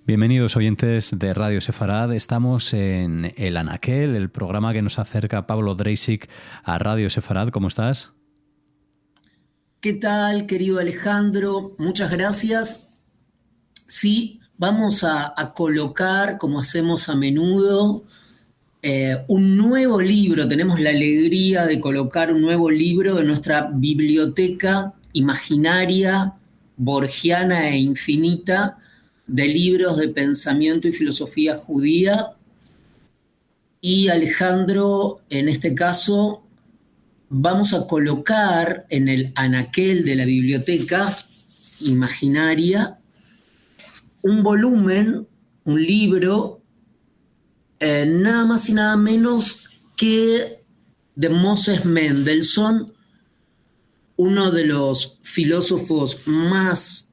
Bienvenidos oyentes de Radio Sefarad. Estamos en el Anaquel, el programa que nos acerca Pablo Dreisig a Radio Sefarad. ¿Cómo estás? ¿Qué tal, querido Alejandro? Muchas gracias. Sí, vamos a colocar, como hacemos a menudo, un nuevo libro. Tenemos la alegría de colocar un nuevo libro en nuestra biblioteca imaginaria, borgiana e infinita de libros de pensamiento y filosofía judía. Y Alejandro, en este caso, vamos a colocar en el anaquel de la biblioteca imaginaria un volumen, un libro, nada más y nada menos que de Moses Mendelssohn, uno de los filósofos más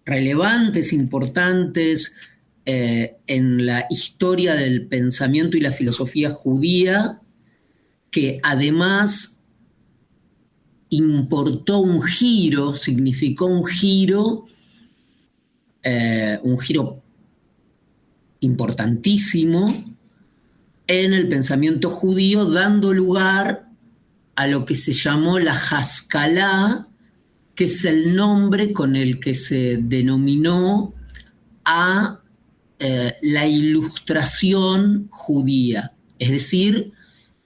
relevantes, importantes en la historia del pensamiento y la filosofía judía, que además significó un giro importantísimo en el pensamiento judío, dando lugar a lo que se llamó la Haskalah, que es el nombre con el que se denominó a la Ilustración judía, es decir,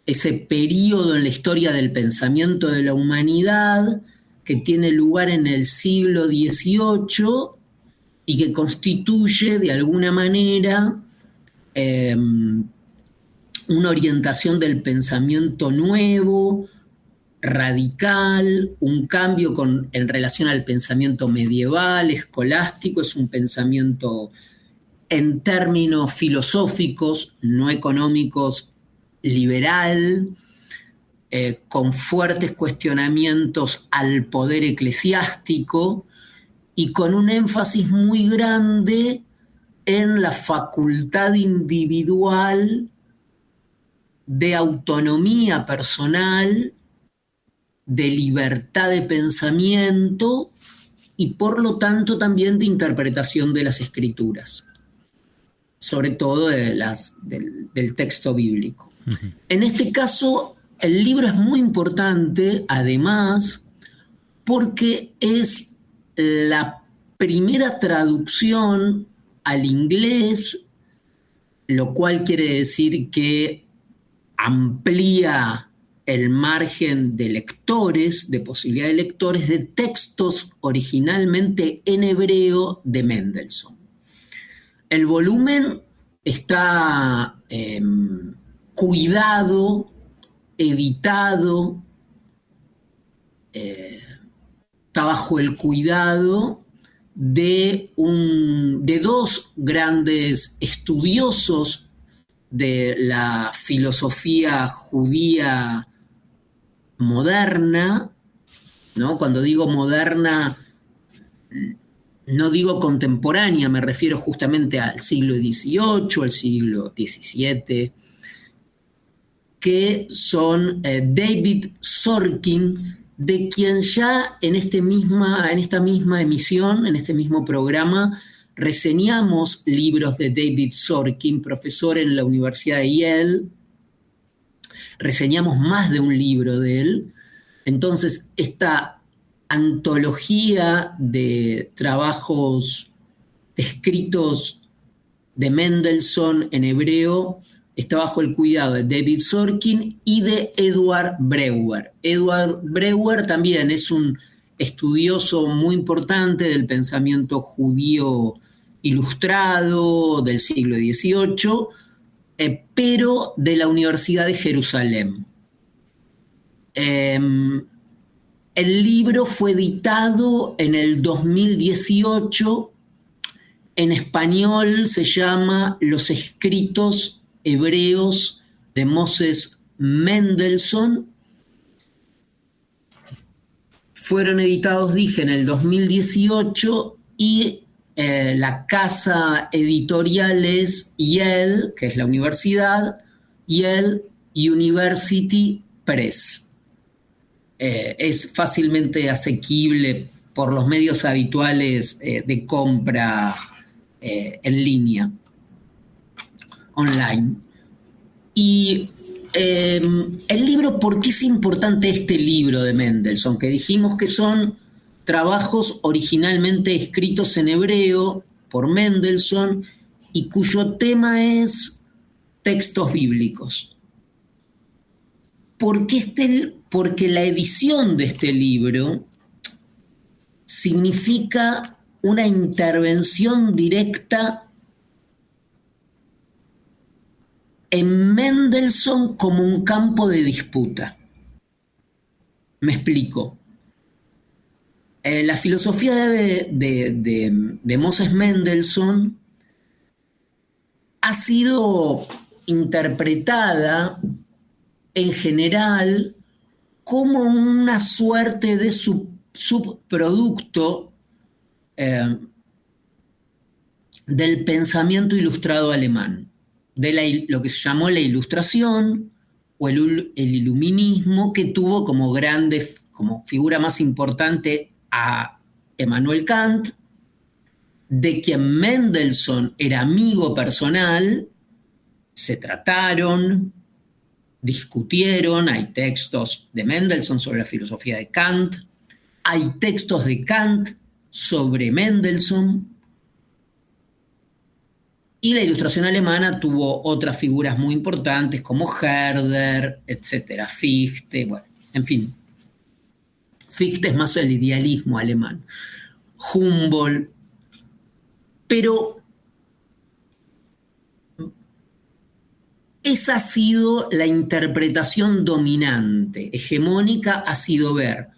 ese periodo en la historia del pensamiento de la humanidad que tiene lugar en el siglo XVIII y que constituye de alguna manera una orientación del pensamiento nuevo, radical, un cambio en relación al pensamiento medieval, escolástico. Es un pensamiento en términos filosóficos, no económicos, liberal, con fuertes cuestionamientos al poder eclesiástico y con un énfasis muy grande en la facultad individual de autonomía personal, de libertad de pensamiento y por lo tanto también de interpretación de las escrituras, sobre todo del texto bíblico. Uh-huh. En este caso, el libro es muy importante, además, porque es la primera traducción al inglés, lo cual quiere decir que amplía el margen de lectores, de posibilidad de lectores, de textos originalmente en hebreo de Mendelssohn. El volumen está cuidado, editado, está bajo el cuidado de dos grandes estudiosos de la filosofía judía moderna, ¿no? Cuando digo moderna, no digo contemporánea, me refiero justamente al siglo XVIII, al siglo XVII, que son David Sorkin, de quien ya en esta misma emisión, en este mismo programa, reseñamos libros de David Sorkin, profesor en la Universidad de Yale. Reseñamos más de un libro de él. Entonces, esta antología de trabajos escritos de Mendelssohn en hebreo está bajo el cuidado de David Sorkin y de Edward Breuer. Edward Breuer también es un estudioso muy importante del pensamiento judío ilustrado del siglo XVIII, pero de la Universidad de Jerusalén. El libro fue editado en el 2018. En español se llama Los escritos hebreos de Moses Mendelssohn. Fueron editados, dije, en el 2018 y la casa editorial es Yale, que es la universidad, Yale University Press. Es fácilmente asequible por los medios habituales de compra en línea, online. Y el libro, ¿por qué es importante este libro de Mendelssohn? Que dijimos que son trabajos originalmente escritos en hebreo por Mendelssohn y cuyo tema es textos bíblicos. Porque la edición de este libro significa una intervención directa en Mendelssohn como un campo de disputa. Me explico. La filosofía de Moses Mendelssohn ha sido interpretada en general como una suerte de subproducto del pensamiento ilustrado alemán, de lo que se llamó la Ilustración o el Iluminismo, que tuvo como figura más importante a Emmanuel Kant, de quien Mendelssohn era amigo personal. Se trataron, discutieron, hay textos de Mendelssohn sobre la filosofía de Kant, hay textos de Kant sobre Mendelssohn, y la Ilustración alemana tuvo otras figuras muy importantes como Herder, etcétera, Fichte, bueno, en fin. Fichte es más el idealismo alemán. Humboldt. Pero esa ha sido la interpretación dominante, hegemónica, ha sido ver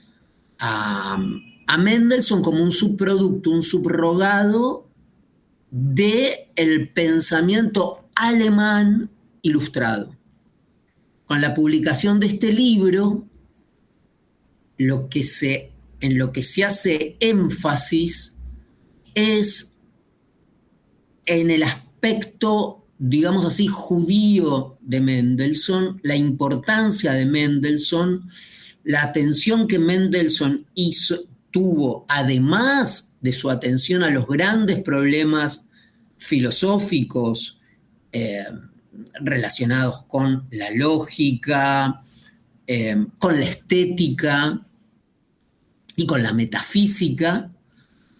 a Mendelssohn como un subproducto, un subrogado del pensamiento alemán ilustrado. Con la publicación de este libro, en lo que se hace énfasis es en el aspecto, digamos así, judío de Mendelssohn, la importancia de Mendelssohn, la atención que Mendelssohn tuvo, además de su atención a los grandes problemas filosóficos relacionados con la lógica, con la estética y con la metafísica,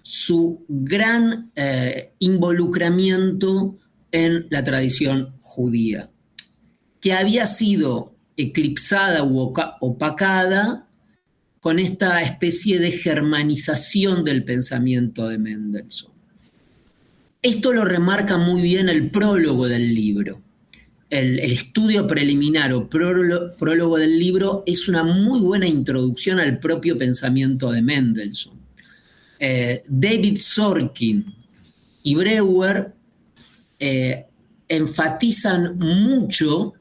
su gran involucramiento en la tradición judía, que había sido eclipsada u opacada con esta especie de germanización del pensamiento de Mendelssohn. Esto lo remarca muy bien el prólogo del libro. El estudio preliminar o prólogo del libro es una muy buena introducción al propio pensamiento de Mendelssohn. David Sorkin y Breuer enfatizan mucho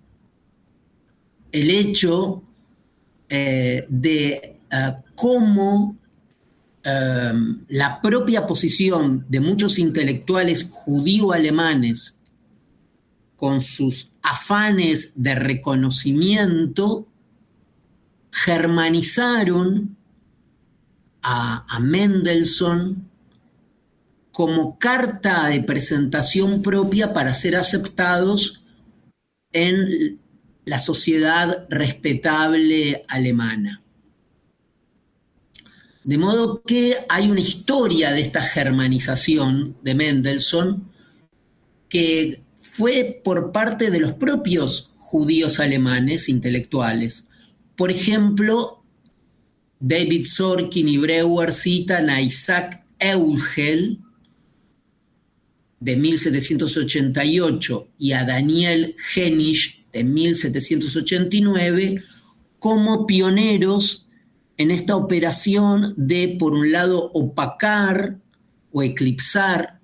el hecho de cómo la propia posición de muchos intelectuales judío-alemanes con sus afanes de reconocimiento germanizaron a Mendelssohn como carta de presentación propia para ser aceptados en la sociedad respetable alemana. De modo que hay una historia de esta germanización de Mendelssohn que fue por parte de los propios judíos alemanes intelectuales. Por ejemplo, David Sorkin y Breuer citan a Isaac Eugel de 1788 y a Daniel Hennisch de 1789 como pioneros en esta operación de, por un lado, opacar o eclipsar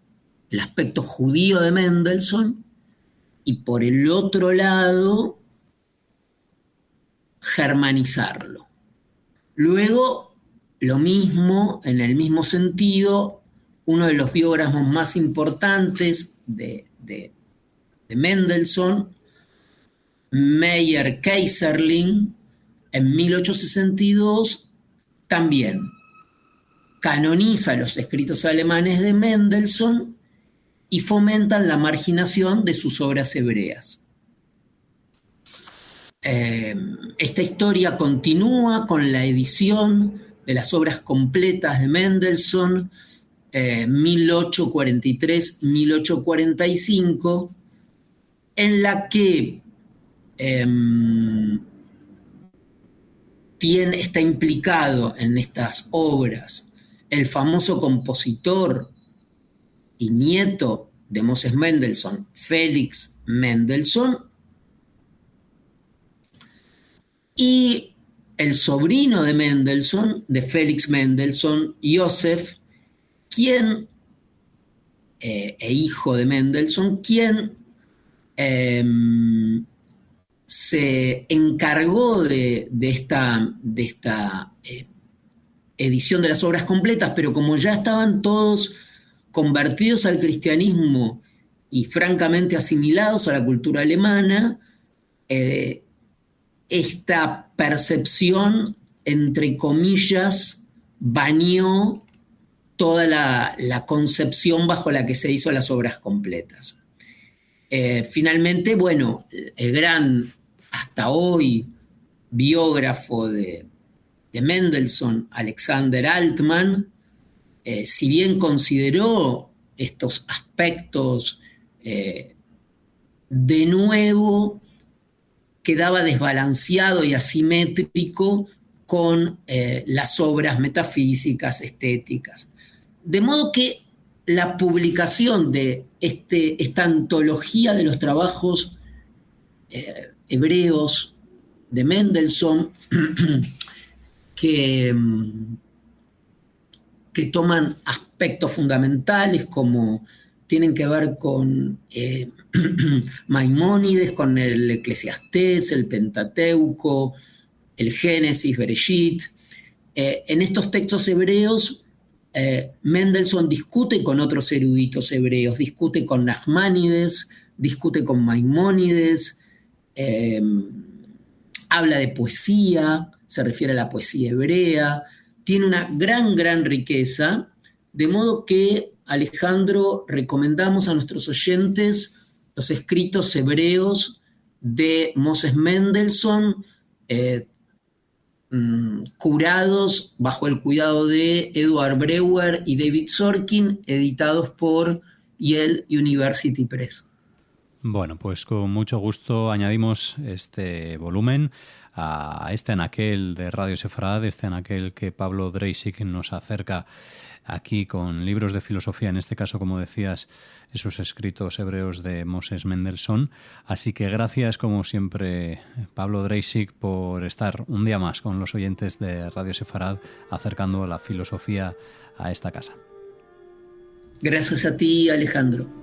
el aspecto judío de Mendelssohn y, por el otro lado, germanizarlo. Luego, lo mismo, en el mismo sentido, uno de los biógrafos más importantes de Mendelssohn, Meyer Kaiserling, en 1862, también canoniza los escritos alemanes de Mendelssohn y fomentan la marginación de sus obras hebreas. Esta historia continúa con la edición de las obras completas de Mendelssohn, 1843-1845, en la que está implicado en estas obras el famoso compositor y nieto de Moses Mendelssohn, Felix Mendelssohn, y el sobrino de Mendelssohn, de Felix Mendelssohn, Joseph, quien, e hijo de Mendelssohn, quien se encargó de esta edición de las obras completas, pero como ya estaban todos convertidos al cristianismo y francamente asimilados a la cultura alemana, esta percepción, entre comillas, bañó toda la concepción bajo la que se hizo las obras completas. Finalmente, bueno, el gran, hasta hoy, biógrafo de Mendelssohn, Alexander Altman, si bien consideró estos aspectos, de nuevo quedaba desbalanceado y asimétrico con las obras metafísicas, estéticas. De modo que la publicación de esta antología de los trabajos hebreos de Mendelssohn, que toman aspectos fundamentales como tienen que ver con Maimónides, con el Eclesiastés, el Pentateuco, el Génesis, Bereshit. En estos textos hebreos, Mendelssohn discute con otros eruditos hebreos, discute con Nachmanides, discute con Maimónides, habla de poesía, se refiere a la poesía hebrea, tiene una gran riqueza, de modo que, Alejandro, recomendamos a nuestros oyentes los escritos hebreos de Moses Mendelssohn, curados bajo el cuidado de Edward Breuer y David Sorkin, editados por Yale University Press. Bueno, pues con mucho gusto añadimos este volumen a este anaquel de Radio Sefarad, este anaquel que Pablo Dreisig nos acerca aquí con libros de filosofía, en este caso, como decías, esos escritos hebreos de Moses Mendelssohn. Así que gracias, como siempre, Pablo Dreisig, por estar un día más con los oyentes de Radio Sefarad, acercando la filosofía a esta casa. Gracias a ti, Alejandro.